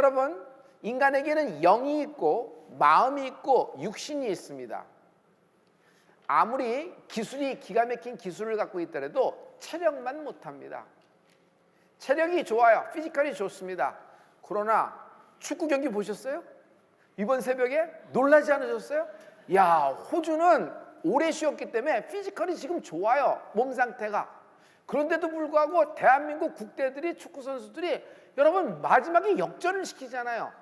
여러분, 인간에게는 영이 있고 마음이 있고 육신이 있습니다. 아무리 기술이 기가 막힌 기술을 갖고 있더라도 체력만 못합니다. 체력이 좋아요. 피지컬이 좋습니다. 그러나 축구 경기 보셨어요? 이번 새벽에 놀라지 않으셨어요? 야, 호주는 오래 쉬었기 때문에 피지컬이 지금 좋아요. 몸 상태가. 그런데도 불구하고 대한민국 국대들이, 축구 선수들이 여러분 마지막에 역전을 시키잖아요.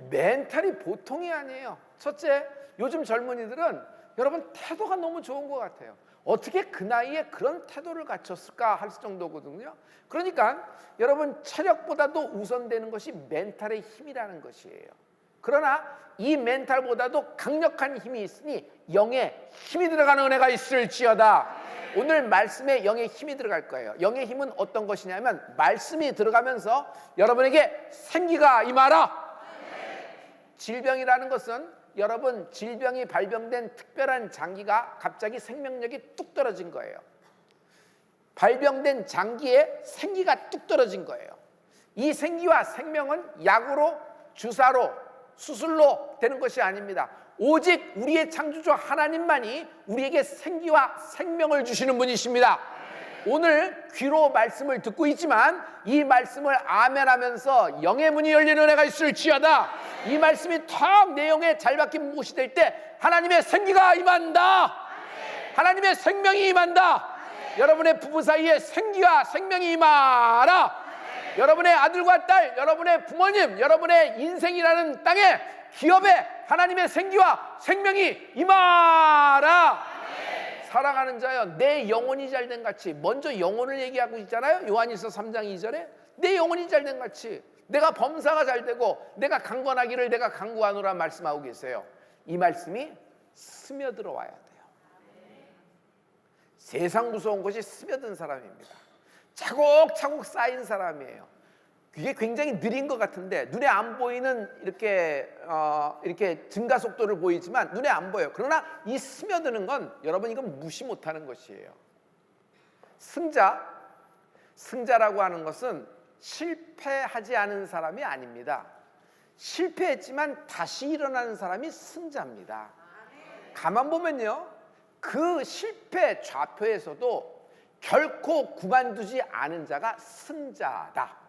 멘탈이 보통이 아니에요. 첫째, 요즘 젊은이들은 여러분 태도가 너무 좋은 것 같아요. 어떻게 그 나이에 그런 태도를 갖췄을까 할 정도거든요. 그러니까 여러분 체력보다도 우선되는 것이 멘탈의 힘이라는 것이에요. 그러나 이 멘탈보다도 강력한 힘이 있으니 영의 힘이 들어가는 은혜가 있을지어다. 오늘 말씀에 영의 힘이 들어갈 거예요. 영의 힘은 어떤 것이냐면 말씀이 들어가면서 여러분에게 생기가 임하라. 질병이라는 것은 여러분 질병이 발병된 특별한 장기가 갑자기 생명력이 뚝 떨어진 거예요. 발병된 장기에 생기가 뚝 떨어진 거예요. 이 생기와 생명은 약으로, 주사로, 수술로 되는 것이 아닙니다. 오직 우리의 창조주 하나님만이 우리에게 생기와 생명을 주시는 분이십니다. 오늘 귀로 말씀을 듣고 있지만 이 말씀을 아멘하면서 영의 문이 열리는 은혜가 있을지어다. 이 말씀이 턱 내 영에 잘 박힌 못이 될 때 하나님의 생기가 임한다. 하나님의 생명이 임한다. 여러분의 부부 사이에 생기와 생명이 임하라. 여러분의 아들과 딸, 여러분의 부모님, 여러분의 인생이라는 땅에, 기업에 하나님의 생기와 생명이 임하라. 사랑하는 자여, 내 영혼이 잘된 같이, 먼저 영혼을 얘기하고 있잖아요. 요한일서 3장 2절에 내 영혼이 잘된 같이, 내가 범사가 잘되고 내가 강건하기를 내가 강구하노라 말씀하고 계세요. 이 말씀이 스며들어 와야 돼요. 세상 무서운 것이 스며든 사람입니다. 차곡차곡 쌓인 사람이에요. 그게 굉장히 느린 것 같은데 눈에 안 보이는 이렇게 증가 속도를 보이지만 눈에 안 보여요. 그러나 이 스며드는 건 여러분 이건 무시 못하는 것이에요. 승자라고 하는 것은 실패하지 않은 사람이 아닙니다. 실패했지만 다시 일어나는 사람이 승자입니다. 가만 보면요, 그 실패 좌표에서도 결코 그만두지 않은 자가 승자다.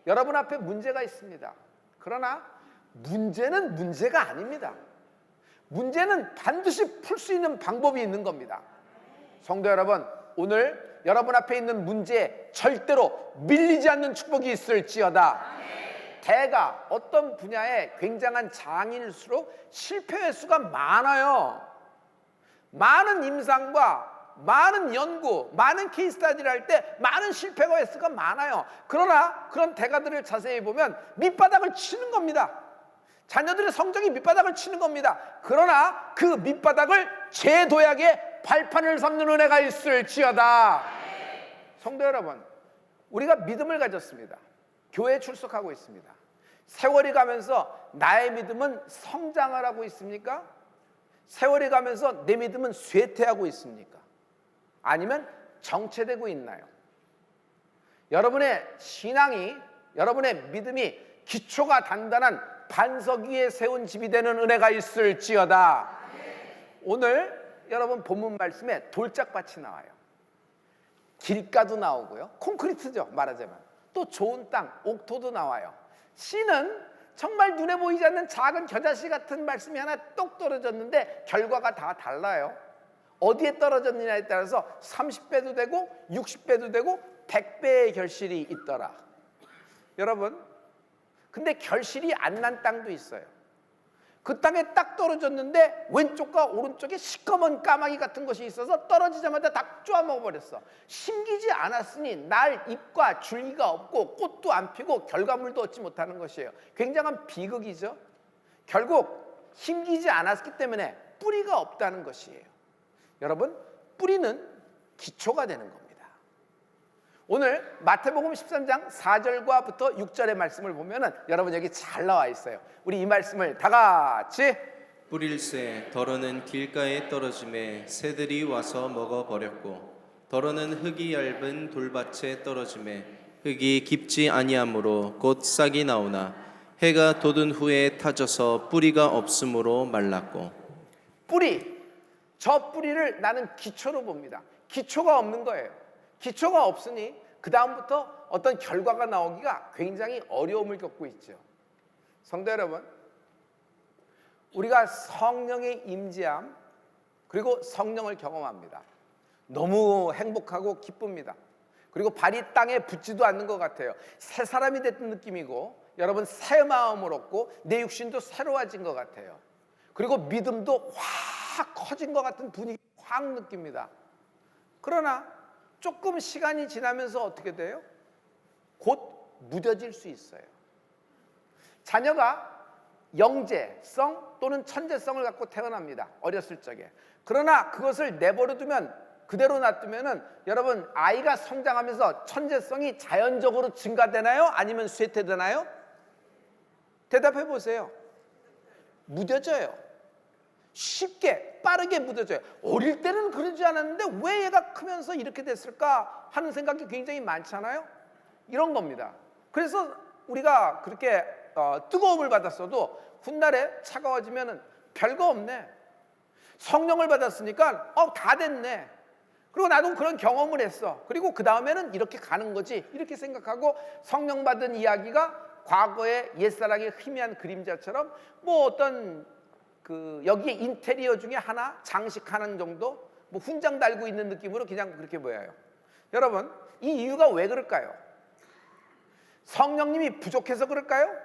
여러분 앞에 문제가 있습니다. 그러나 문제는 문제가 아닙니다. 문제는 반드시 풀 수 있는 방법이 있는 겁니다. 성도 여러분, 오늘 여러분 앞에 있는 문제에 절대로 밀리지 않는 축복이 있을지어다. 대가 어떤 분야에 굉장한 장인일수록 실패 횟수가 많아요. 많은 임상과 많은 연구, 많은 케이스 스터디를 할 때 많은 실패가 횟수가 많아요. 그러나 그런 대가들을 자세히 보면 밑바닥을 치는 겁니다. 자녀들의 성적이 밑바닥을 치는 겁니다. 그러나 그 밑바닥을 재도약의 발판을 삼는 은혜가 있을지어다. 성도 여러분, 우리가 믿음을 가졌습니다. 교회에 출석하고 있습니다. 세월이 가면서 나의 믿음은 성장을 하고 있습니까? 세월이 가면서 내 믿음은 쇠퇴하고 있습니까? 아니면 정체되고 있나요? 여러분의 신앙이, 여러분의 믿음이 기초가 단단한 반석 위에 세운 집이 되는 은혜가 있을지어다. 오늘 여러분 본문 말씀에 돌짝밭이 나와요. 길가도 나오고요, 콘크리트죠 말하자면. 또 좋은 땅, 옥토도 나와요. 씨는 정말 눈에 보이지 않는 작은 겨자씨 같은 말씀이 하나 똑 떨어졌는데 결과가 다 달라요. 어디에 떨어졌느냐에 따라서 30배도 되고 60배도 되고 100배의 결실이 있더라. 여러분, 근데 결실이 안 난 땅도 있어요. 그 땅에 딱 떨어졌는데 왼쪽과 오른쪽에 시커먼 까마귀 같은 것이 있어서 떨어지자마자 다 쪼아먹어버렸어. 심기지 않았으니 날 잎과 줄기가 없고 꽃도 안 피고 결과물도 얻지 못하는 것이에요. 굉장한 비극이죠. 결국 심기지 않았기 때문에 뿌리가 없다는 것이에요. 여러분, 뿌리는 기초가 되는 겁니다. 오늘 마태복음 13장 4절과부터 6절의 말씀을 보면은 여러분 여기 잘 나와 있어요. 우리 이 말씀을 다 같이. 뿌릴새 더러는 길가에 떨어짐에 새들이 와서 먹어버렸고, 더러는 흙이 얇은 돌밭에 떨어짐에 흙이 깊지 아니하므로 곧 싹이 나오나 해가 돋은 후에 타져서 뿌리가 없으므로 말랐고. 뿌리, 저 뿌리를 나는 기초로 봅니다. 기초가 없는 거예요. 기초가 없으니 그 다음부터 어떤 결과가 나오기가 굉장히 어려움을 겪고 있죠. 성도 여러분, 우리가 성령의 임재함 그리고 성령을 경험합니다. 너무 행복하고 기쁩니다. 그리고 발이 땅에 붙지도 않는 것 같아요. 새 사람이 됐던 느낌이고, 여러분 새 마음을 얻고 내 육신도 새로워진 것 같아요. 그리고 믿음도 확 커진 것 같은 분위기 확 느낍니다. 그러나 조금 시간이 지나면서 어떻게 돼요? 곧 무뎌질 수 있어요. 자녀가 영재성 또는 천재성을 갖고 태어납니다. 어렸을 적에. 그러나 그것을 내버려두면, 그대로 놔두면은 여러분 아이가 성장하면서 천재성이 자연적으로 증가되나요? 아니면 쇠퇴되나요? 대답해 보세요. 무뎌져요. 쉽게 빠르게 무뎌져요. 어릴 때는 그러지 않았는데 왜 얘가 크면서 이렇게 됐을까 하는 생각이 굉장히 많잖아요. 이런 겁니다. 그래서 우리가 그렇게 뜨거움을 받았어도 훗날에 차가워지면은 별거 없네. 성령을 받았으니까 다 됐네. 그리고 나도 그런 경험을 했어. 그리고 그 다음에는 이렇게 가는 거지. 이렇게 생각하고 성령 받은 이야기가 과거의 옛사랑의 희미한 그림자처럼 뭐 어떤 여기에 인테리어 중에 하나, 장식 하나 정도, 뭐 훈장 달고 있는 느낌으로 그냥 그렇게 보여요. 여러분, 이 이유가 왜 그럴까요? 성령님이 부족해서 그럴까요?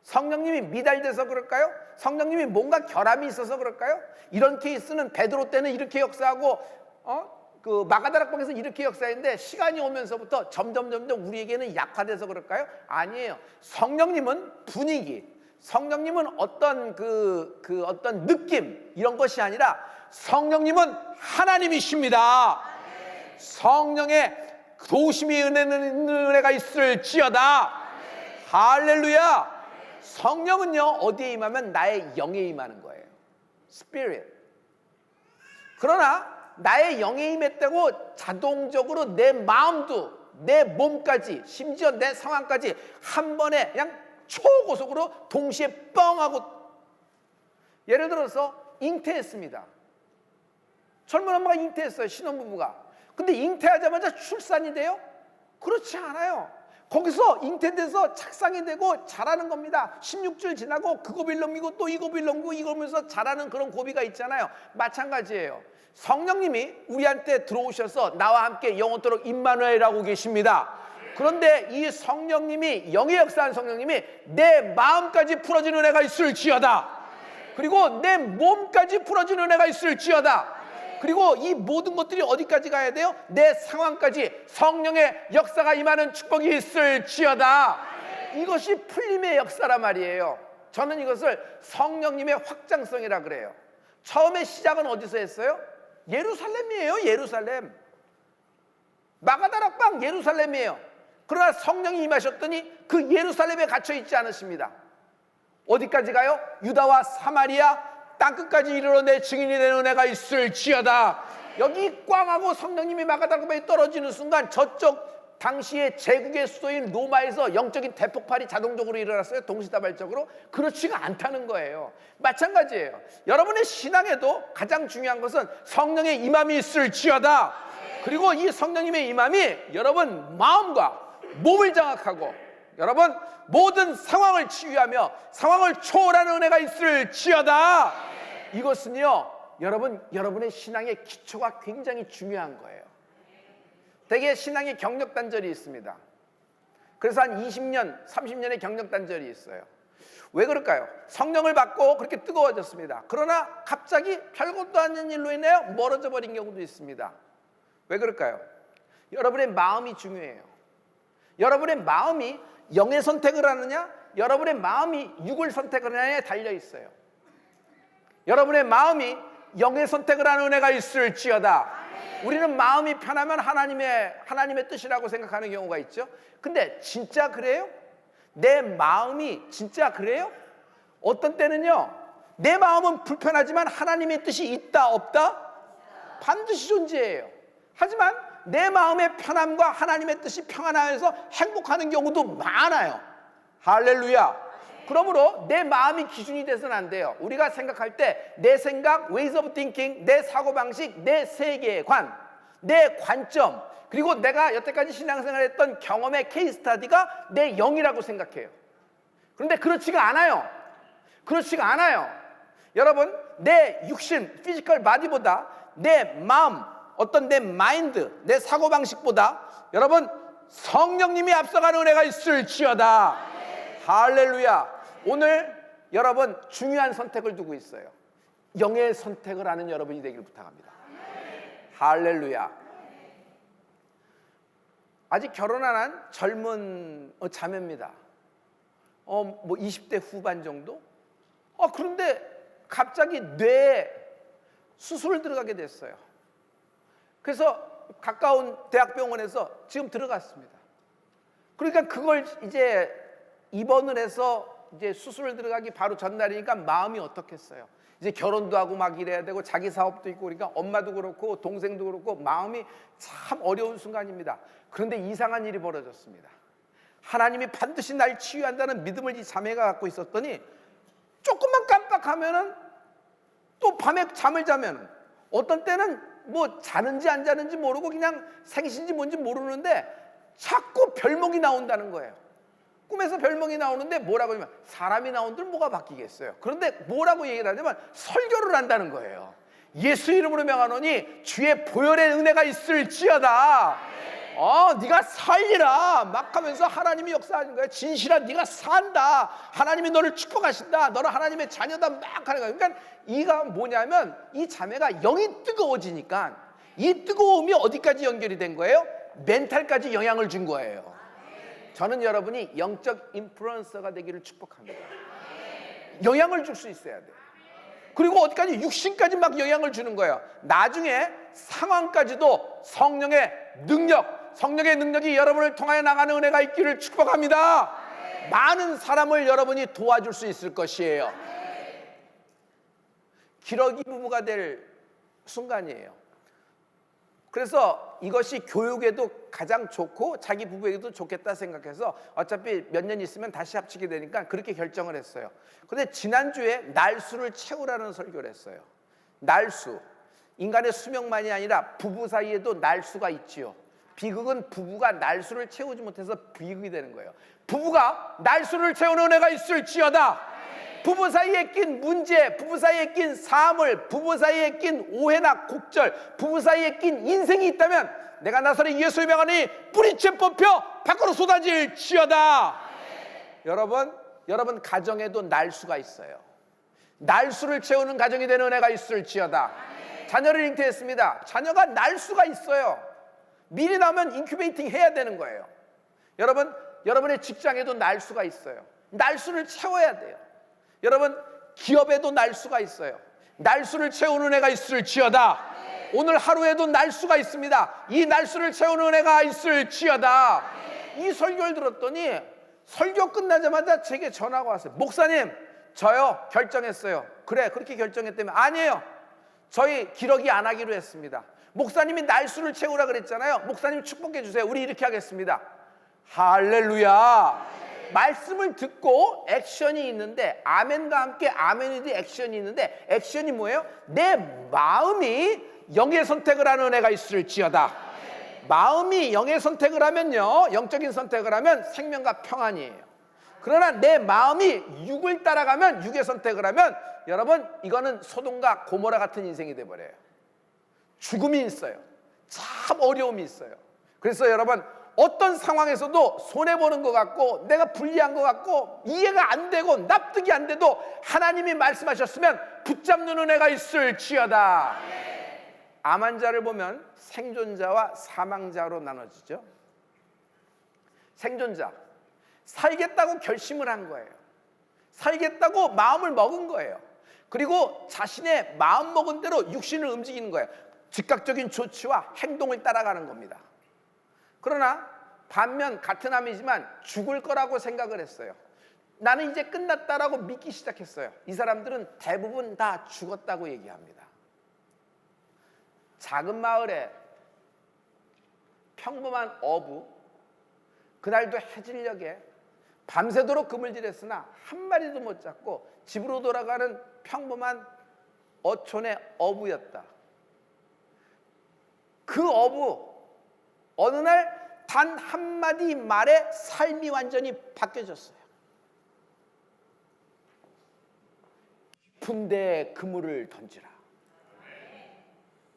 성령님이 미달돼서 그럴까요? 성령님이 뭔가 결함이 있어서 그럴까요? 이런 케이스는 베드로 때는 이렇게 역사하고 마가다락방에서 이렇게 역사했는데 시간이 오면서부터 점점 우리에게는 약화돼서 그럴까요? 아니에요. 성령님은 분위기, 성령님은 어떤 어떤 느낌 이런 것이 아니라 성령님은 하나님이십니다. 성령의 도우심이 은혜가 있을지어다. 할렐루야. 성령은요 어디에 임하면 나의 영에 임하는 거예요. Spirit. 그러나 나의 영에 임했다고 자동적으로 내 마음도 내 몸까지 심지어 내 상황까지 한 번에 그냥 초고속으로 동시에 뻥 하고, 예를 들어서 잉태했습니다. 젊은 엄마가 잉태했어요. 신혼부부가. 근데 잉태하자마자 출산이 돼요? 그렇지 않아요. 거기서 잉태돼서 착상이 되고 자라는 겁니다. 16줄 지나고 그 고비를 넘기고 또 이 고비를 넘기고 이러면서 자라는 그런 고비가 있잖아요. 마찬가지예요. 성령님이 우리한테 들어오셔서 나와 함께 영원토록 임마누엘하고 계십니다. 그런데 이 성령님이, 영의 역사한 성령님이 내 마음까지 풀어주는 은혜가 있을지어다. 그리고 내 몸까지 풀어주는 은혜가 있을지어다. 그리고 이 모든 것들이 어디까지 가야 돼요? 내 상황까지 성령의 역사가 임하는 축복이 있을지어다. 이것이 풀림의 역사란 말이에요. 저는 이것을 성령님의 확장성이라 그래요. 처음에 시작은 어디서 했어요? 예루살렘이에요. 예루살렘. 마가다락방 예루살렘이에요. 그러나 성령이 임하셨더니 그 예루살렘에 갇혀 있지 않으십니다. 어디까지 가요? 유다와 사마리아 땅끝까지 이르러 내 증인이 되는 은혜가 있을지어다. 여기 꽝하고 성령님이 마가다락방에 떨어지는 순간 저쪽 당시의 제국의 수도인 로마에서 영적인 대폭발이 자동적으로 일어났어요. 동시다발적으로. 그렇지가 않다는 거예요. 마찬가지예요. 여러분의 신앙에도 가장 중요한 것은 성령의 임함이 있을지어다. 그리고 이 성령님의 임함이 여러분 마음과 몸을 장악하고 여러분 모든 상황을 치유하며 상황을 초월하는 은혜가 있을지어다. 이것은요 여러분의 신앙의 기초가 굉장히 중요한 거예요. 대개 신앙의 경력 단절이 있습니다. 그래서 한 20년, 30년의 경력 단절이 있어요. 왜 그럴까요? 성령을 받고 그렇게 뜨거워졌습니다. 그러나 갑자기 별것도 아닌 일로 인해 멀어져 버린 경우도 있습니다. 왜 그럴까요? 여러분의 마음이 중요해요. 여러분의 마음이 영의 선택을 하느냐, 여러분의 마음이 육을 선택을 하느냐에 달려 있어요. 여러분의 마음이 영의 선택을 하는 은혜가 있을지어다. 우리는 마음이 편하면 하나님의 뜻이라고 생각하는 경우가 있죠. 근데 진짜 그래요? 내 마음이 진짜 그래요? 어떤 때는요 내 마음은 불편하지만 하나님의 뜻이 있다 없다? 반드시 존재해요. 하지만 내 마음의 편함과 하나님의 뜻이 평안하여서 행복하는 경우도 많아요. 할렐루야. 그러므로 내 마음이 기준이 돼서는 안 돼요. 우리가 생각할 때 내 생각, ways of thinking, 내 사고방식, 내 세계관, 내 관점, 그리고 내가 여태까지 신앙생활 했던 경험의 케이스 스타디가 내 영이라고 생각해요. 그런데 그렇지가 않아요. 그렇지가 않아요. 여러분, 내 육신, 피지컬 바디보다 내 마음, 어떤 내 마인드, 내 사고방식보다 여러분 성령님이 앞서가는 은혜가 있을지어다. 할렐루야. 오늘 여러분 중요한 선택을 두고 있어요. 영의 선택을 하는 여러분이 되길 부탁합니다. 할렐루야. 아직 결혼 안 한 젊은 자매입니다. 뭐 20대 후반 정도? 그런데 갑자기 뇌에 수술을 들어가게 됐어요. 그래서 가까운 대학병원에서 지금 들어갔습니다. 그러니까 그걸 이제 입원을 해서 이제 수술을 들어가기 바로 전날이니까 마음이 어떻겠어요? 이제 결혼도 하고 막 이래야 되고 자기 사업도 있고 그러니까 엄마도 그렇고 동생도 그렇고 마음이 참 어려운 순간입니다. 그런데 이상한 일이 벌어졌습니다. 하나님이 반드시 날 치유한다는 믿음을 이 자매가 갖고 있었더니 조금만 깜빡하면은 또 밤에 잠을 자면 어떤 때는 뭐 자는지 안 자는지 모르고 그냥 생신지 뭔지 모르는데 자꾸 별몽이 나온다는 거예요. 꿈에서 별몽이 나오는데 뭐라고 하냐면 사람이 나온들 뭐가 바뀌겠어요. 그런데 뭐라고 얘기를 하냐면 설교를 한다는 거예요. 예수 이름으로 명하노니 주의 보혈의 은혜가 있을지어다. 네가 살리라 막 하면서 하나님이 역사하는 거예요. 진실한 네가 산다. 하나님이 너를 축복하신다. 너는 하나님의 자녀다 막 하는 거예요. 그러니까 이가 뭐냐면 이 자매가 영이 뜨거워지니까 이 뜨거움이 어디까지 연결이 된 거예요? 멘탈까지 영향을 준 거예요. 저는 여러분이 영적 인플루언서가 되기를 축복합니다. 영향을 줄 수 있어야 돼요. 그리고 어디까지 육신까지 막 영향을 주는 거예요. 나중에 상황까지도 성령의 능력이 여러분을 통하여 나가는 은혜가 있기를 축복합니다. 많은 사람을 여러분이 도와줄 수 있을 것이에요. 기러기 부부가 될 순간이에요. 그래서 이것이 교육에도 가장 좋고 자기 부부에게도 좋겠다 생각해서 어차피 몇 년 있으면 다시 합치게 되니까 그렇게 결정을 했어요. 그런데 지난주에 날수를 채우라는 설교를 했어요. 날수. 인간의 수명만이 아니라 부부 사이에도 날수가 있지요. 비극은 부부가 날수를 채우지 못해서 비극이 되는 거예요. 부부가 날수를 채우는 은혜가 있을지어다. 부부 사이에 낀 문제, 부부 사이에 낀 사물, 부부 사이에 낀 오해나 곡절, 부부 사이에 낀 인생이 있다면 내가 나서는 예수의 명하니 뿌리채 뽑혀 밖으로 쏟아질지어다. 여러분 가정에도 날수가 있어요. 날수를 채우는 가정이 되는 은혜가 있을지어다. 자녀를 잉태했습니다. 자녀가 날수가 있어요. 미리 나오면 인큐베이팅 해야 되는 거예요. 여러분의 직장에도 날수가 있어요. 날수를 채워야 돼요. 여러분 기업에도 날수가 있어요. 날수를 채우는 은혜가 있을지어다. 오늘 하루에도 날수가 있습니다. 이 날수를 채우는 은혜가 있을지어다. 이 설교를 들었더니 설교 끝나자마자 제게 전화가 왔어요. 목사님, 저요 결정했어요. 그래, 그렇게 결정했다면 아니에요. 저희 기러기 안 하기로 했습니다. 목사님이 날수를 채우라 그랬잖아요. 목사님 축복해 주세요. 우리 이렇게 하겠습니다. 할렐루야. 말씀을 듣고 액션이 있는데 아멘과 함께 아멘이 뒤 액션이 있는데 액션이 뭐예요? 내 마음이 영의 선택을 하는 은혜가 있을지어다. 마음이 영의 선택을 하면요, 영적인 선택을 하면 생명과 평안이에요. 그러나 내 마음이 육을 따라가면, 육의 선택을 하면 여러분 이거는 소돔과 고모라 같은 인생이 돼버려요. 죽음이 있어요. 참 어려움이 있어요. 그래서 여러분 어떤 상황에서도 손해보는 것 같고 내가 불리한 것 같고 이해가 안 되고 납득이 안 돼도 하나님이 말씀하셨으면 붙잡는 은혜가 있을지어다. 암 환자를 보면 생존자와 사망자로 나눠지죠. 생존자, 살겠다고 결심을 한 거예요. 살겠다고 마음을 먹은 거예요. 그리고 자신의 마음 먹은 대로 육신을 움직이는 거예요. 즉각적인 조치와 행동을 따라가는 겁니다. 그러나 반면 같은 암이지만 죽을 거라고 생각을 했어요. 나는 이제 끝났다라고 믿기 시작했어요. 이 사람들은 대부분 다 죽었다고 얘기합니다. 작은 마을에 평범한 어부, 그날도 해질녘에 밤새도록 그물질했으나 한 마리도 못 잡고 집으로 돌아가는 평범한 어촌의 어부였다. 그 어부, 어느 날 단 한마디 말에 삶이 완전히 바뀌어졌어요. 깊은 데 그물을 던지라.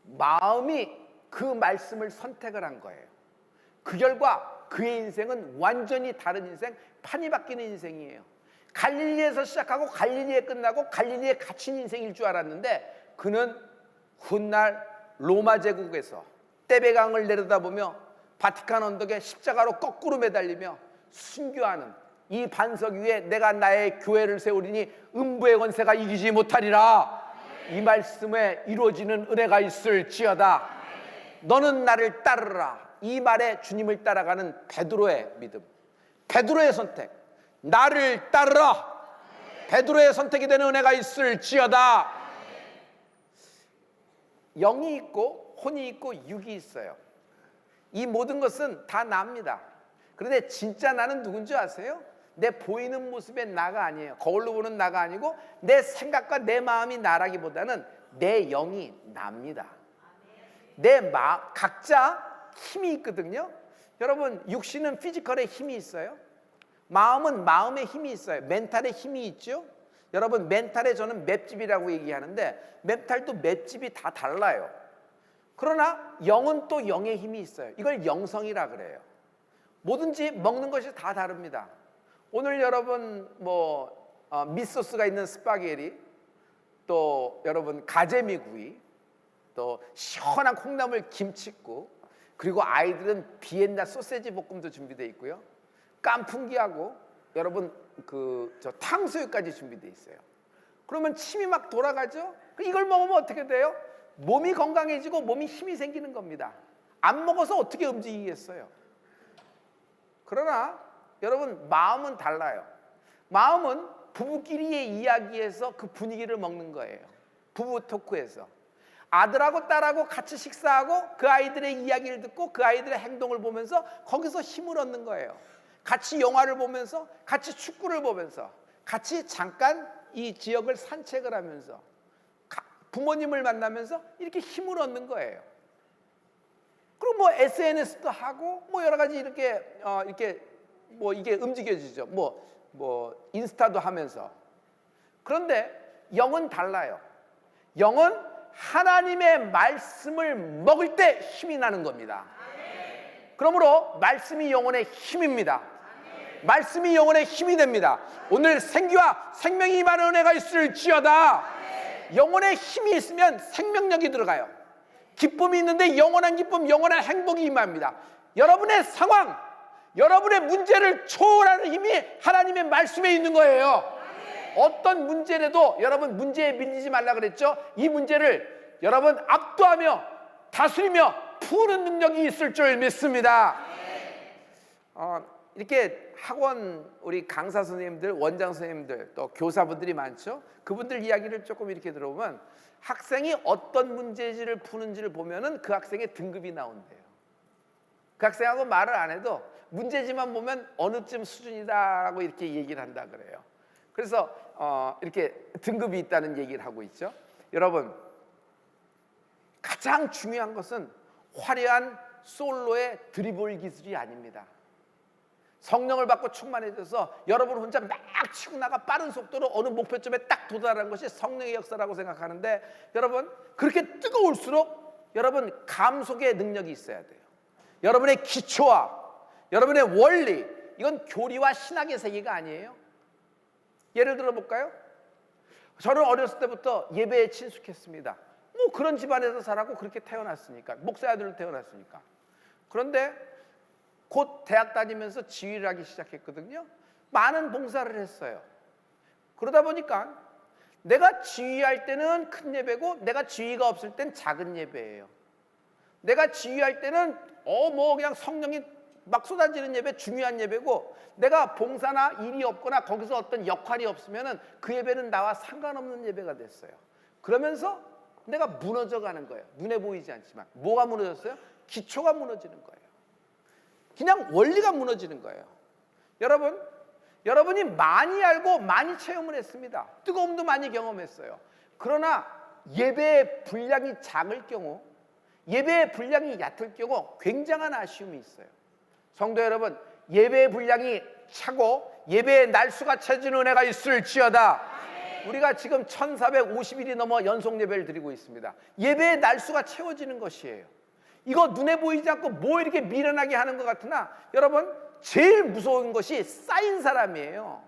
마음이 그 말씀을 선택을 한 거예요. 그 결과 그의 인생은 완전히 다른 인생, 판이 바뀌는 인생이에요. 갈릴리에서 시작하고 갈릴리에 끝나고 갈릴리에 갇힌 인생일 줄 알았는데 그는 훗날 로마 제국에서 떼베강을 내려다보며 바티칸 언덕에 십자가로 거꾸로 매달리며 순교하는 이 반석 위에 내가 나의 교회를 세우리니 음부의 권세가 이기지 못하리라. 이 말씀에 이루어지는 은혜가 있을지어다. 너는 나를 따르라. 이 말에 주님을 따라가는 베드로의 믿음, 베드로의 선택, 나를 따르라. 베드로의 선택이 되는 은혜가 있을지어다. 영이 있고 혼이 있고 육이 있어요. 이 모든 것은 다 나입니다. 그런데 진짜 나는 누군지 아세요? 내 보이는 모습의 나가 아니에요. 거울로 보는 나가 아니고 내 생각과 내 마음이 나라기보다는 내 영이 납니다. 내 마음, 각자 힘이 있거든요. 여러분, 육신은 피지컬에 힘이 있어요. 마음은 마음의 힘이 있어요. 멘탈에 힘이 있죠. 여러분, 멘탈에 저는 맷집이라고 얘기하는데 멘탈도 맷집이 다 달라요. 그러나 영은 또 영의 힘이 있어요. 이걸 영성이라 그래요. 뭐든지 먹는 것이 다 다릅니다. 오늘 여러분 미소스가 있는 스파게티, 또 여러분 가재미구이, 또 시원한 콩나물 김치국, 그리고 아이들은 비엔나 소세지 볶음도 준비되어 있고요. 깐풍기하고 여러분 저 탕수육까지 준비되어 있어요. 그러면 침이 막 돌아가죠? 이걸 먹으면 어떻게 돼요? 몸이 건강해지고 몸이 힘이 생기는 겁니다. 안 먹어서 어떻게 움직이겠어요? 그러나 여러분, 마음은 달라요. 마음은 부부끼리의 이야기에서 그 분위기를 먹는 거예요. 부부 토크에서 아들하고 딸하고 같이 식사하고 그 아이들의 이야기를 듣고 그 아이들의 행동을 보면서 거기서 힘을 얻는 거예요. 같이 영화를 보면서, 같이 축구를 보면서, 같이 잠깐 이 지역을 산책을 하면서, 부모님을 만나면서 이렇게 힘을 얻는 거예요. 그리고 SNS도 하고 여러 가지 이렇게 이게 움직여지죠. 인스타도 하면서. 그런데 영은 달라요. 영은 하나님의 말씀을 먹을 때 힘이 나는 겁니다. 그러므로 말씀이 영혼의 힘입니다. 말씀이 영혼의 힘이 됩니다. 오늘 생기와 생명이 임하는 은혜가 있을지어다. 영혼의 힘이 있으면 생명력이 들어가요. 기쁨이 있는데 영원한 기쁨, 영원한 행복이 임합니다. 여러분의 상황, 여러분의 문제를 초월하는 힘이 하나님의 말씀에 있는 거예요. 어떤 문제라도 여러분 문제에 밀리지 말라 그랬죠? 이 문제를 여러분 압도하며 다스리며 푸는 능력이 있을 줄 믿습니다. 이렇게 학원 우리 강사 선생님들, 원장 선생님들, 또 교사분들이 많죠. 그분들 이야기를 조금 이렇게 들어보면 학생이 어떤 문제지를 푸는지를 보면은 그 학생의 등급이 나온대요. 그 학생하고 말을 안 해도 문제지만 보면 어느쯤 수준이다라고 이렇게 얘기를 한다 그래요. 그래서 이렇게 등급이 있다는 얘기를 하고 있죠. 여러분, 가장 중요한 것은 화려한 솔로의 드리블 기술이 아닙니다. 성령을 받고 충만해져서 여러분 혼자 막 치고 나가 빠른 속도로 어느 목표점에 딱 도달하는 것이 성령의 역사라고 생각하는데, 여러분 그렇게 뜨거울수록 여러분 감속의 능력이 있어야 돼요. 여러분의 기초와 여러분의 원리, 이건 교리와 신학의 세계가 아니에요. 예를 들어 볼까요? 저는 어렸을 때부터 예배에 친숙했습니다. 그런 집안에서 자라고 그렇게 태어났으니까, 목사 아들로 태어났으니까. 그런데 곧 대학 다니면서 지휘를 하기 시작했거든요. 많은 봉사를 했어요. 그러다 보니까 내가 지휘할 때는 큰 예배고 내가 지휘가 없을 땐 작은 예배예요. 내가 지휘할 때는 그냥 성령이 막 쏟아지는 예배, 중요한 예배고, 내가 봉사나 일이 없거나 거기서 어떤 역할이 없으면은 그 예배는 나와 상관없는 예배가 됐어요. 그러면서 내가 무너져 가는 거예요. 눈에 보이지 않지만. 뭐가 무너졌어요? 기초가 무너지는 거예요. 그냥 원리가 무너지는 거예요. 여러분, 여러분이 많이 알고 많이 체험을 했습니다. 뜨거움도 많이 경험했어요. 그러나 예배의 분량이 작을 경우, 예배의 분량이 얕을 경우 굉장한 아쉬움이 있어요. 성도 여러분, 예배의 분량이 차고 예배의 날수가 차지는 은혜가 있을지어다. 우리가 지금 1450일이 넘어 연속 예배를 드리고 있습니다. 예배의 날수가 채워지는 것이에요. 이거 눈에 보이지 않고 뭐 이렇게 미련하게 하는 것 같으나 여러분, 제일 무서운 것이 쌓인 사람이에요.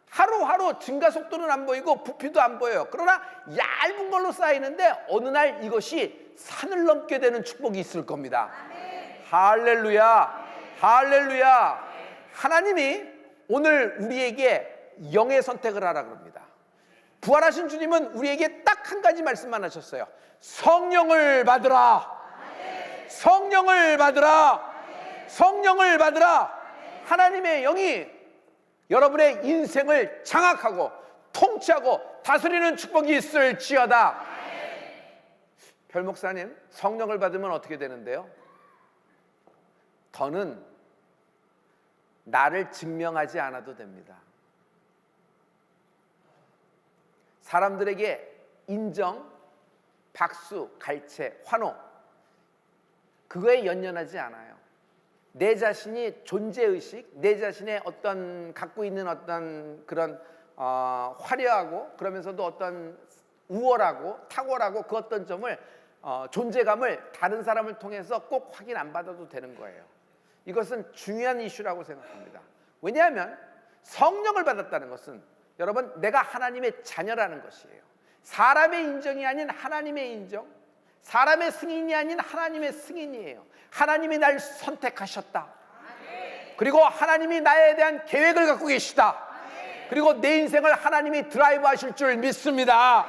하루하루 증가 속도는 안 보이고 부피도 안 보여요. 그러나 얇은 걸로 쌓이는데 어느 날 이것이 산을 넘게 되는 축복이 있을 겁니다. 할렐루야, 할렐루야. 하나님이 오늘 우리에게 영의 선택을 하라 그럽니다. 부활하신 주님은 우리에게 딱 한 가지 말씀만 하셨어요. 성령을 받으라. 성령을 받으라. 성령을 받으라. 하나님의 영이 여러분의 인생을 장악하고 통치하고 다스리는 축복이 있을지어다. 별 목사님, 성령을 받으면 어떻게 되는데요? 더는 나를 증명하지 않아도 됩니다. 사람들에게 인정, 박수, 갈채, 환호, 그거에 연연하지 않아요. 내 자신이 존재의식, 내 자신의 어떤 갖고 있는 어떤 그런 화려하고 그러면서도 어떤 우월하고 탁월하고 그 어떤 점을 존재감을 다른 사람을 통해서 꼭 확인 안 받아도 되는 거예요. 이것은 중요한 이슈라고 생각합니다. 왜냐하면 성령을 받았다는 것은 여러분, 내가 하나님의 자녀라는 것이에요. 사람의 인정이 아닌 하나님의 인정, 사람의 승인이 아닌 하나님의 승인이에요. 하나님이 날 선택하셨다. 그리고 하나님이 나에 대한 계획을 갖고 계시다. 그리고 내 인생을 하나님이 드라이브 하실 줄 믿습니다.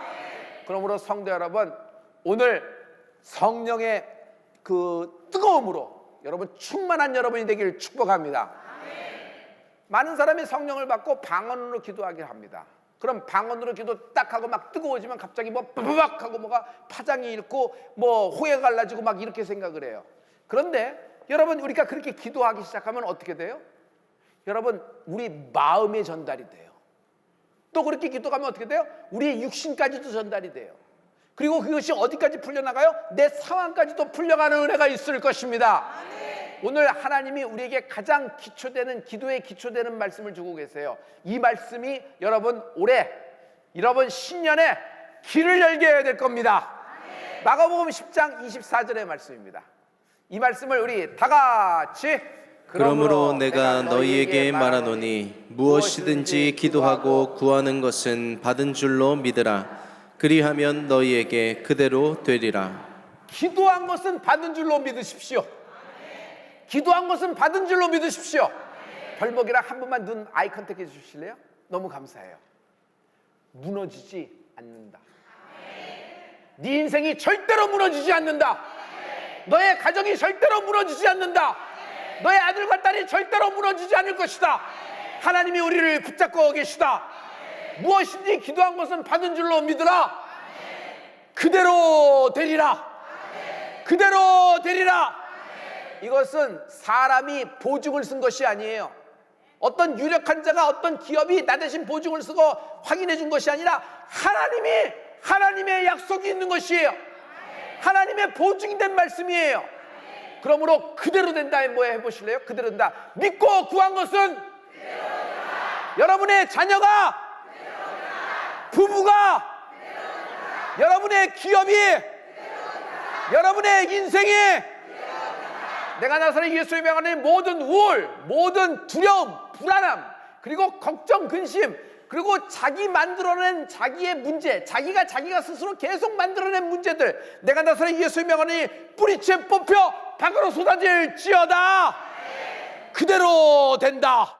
그러므로 성도 여러분, 오늘 성령의 그 뜨거움으로 여러분 충만한 여러분이 되기를 축복합니다. 많은 사람이 성령을 받고 방언으로 기도하게 합니다. 그럼 방언으로 기도 딱 하고 막 뜨거워지면 갑자기 뭐 빠바박 하고 뭐가 파장이 일고 뭐 호해가 갈라지고 막 이렇게 생각을 해요. 그런데 여러분, 우리가 그렇게 기도하기 시작하면 어떻게 돼요? 여러분, 우리 마음에 전달이 돼요. 또 그렇게 기도하면 어떻게 돼요? 우리의 육신까지도 전달이 돼요. 그리고 그것이 어디까지 풀려나가요? 내 상황까지도 풀려가는 은혜가 있을 것입니다. 오늘 하나님이 우리에게 가장 기초되는, 기도에 기초되는 말씀을 주고 계세요. 이 말씀이 여러분 올해, 여러분 신년에 길을 열게 해야 될 겁니다. 마가복음 10장 24절의 말씀입니다. 이 말씀을 우리 다 같이, 그러므로 내가 너희에게 말하노니 무엇이든지 기도하고 구하는 것은 받은 줄로 믿으라. 그리하면 너희에게 그대로 되리라. 기도한 것은 받은 줄로 믿으십시오. 기도한 것은 받은 줄로 믿으십시오. 벌목이랑 한 번만 눈 아이 컨택 해 주실래요? 너무 감사해요. 무너지지 않는다. 네 인생이 절대로 무너지지 않는다. 너의 가정이 절대로 무너지지 않는다. 너의 아들과 딸이 절대로 무너지지 않을 것이다. 하나님이 우리를 붙잡고 계시다. 무엇인지 기도한 것은 받은 줄로 믿으라. 그대로 되리라. 그대로 되리라. 이것은 사람이 보증을 쓴 것이 아니에요. 어떤 유력한 자가, 어떤 기업이 나 대신 보증을 쓰고 확인해 준 것이 아니라 하나님이, 하나님의 약속이 있는 것이에요. 하나님의 보증이 된 말씀이에요. 그러므로 그대로 된다에 뭐 해보실래요? 그대로 된다. 믿고 구한 것은 여러분의 자녀가, 부부가, 여러분의 기업이, 여러분의 인생이, 내가 나서는 예수의 명안에 모든 우울, 모든 두려움, 불안함, 그리고 걱정, 근심, 그리고 자기 만들어낸 자기의 문제, 자기가 스스로 계속 만들어낸 문제들, 내가 나서는 예수의 명안에 뿌리채 뽑혀 밖으로 쏟아질지어다. 그대로 된다.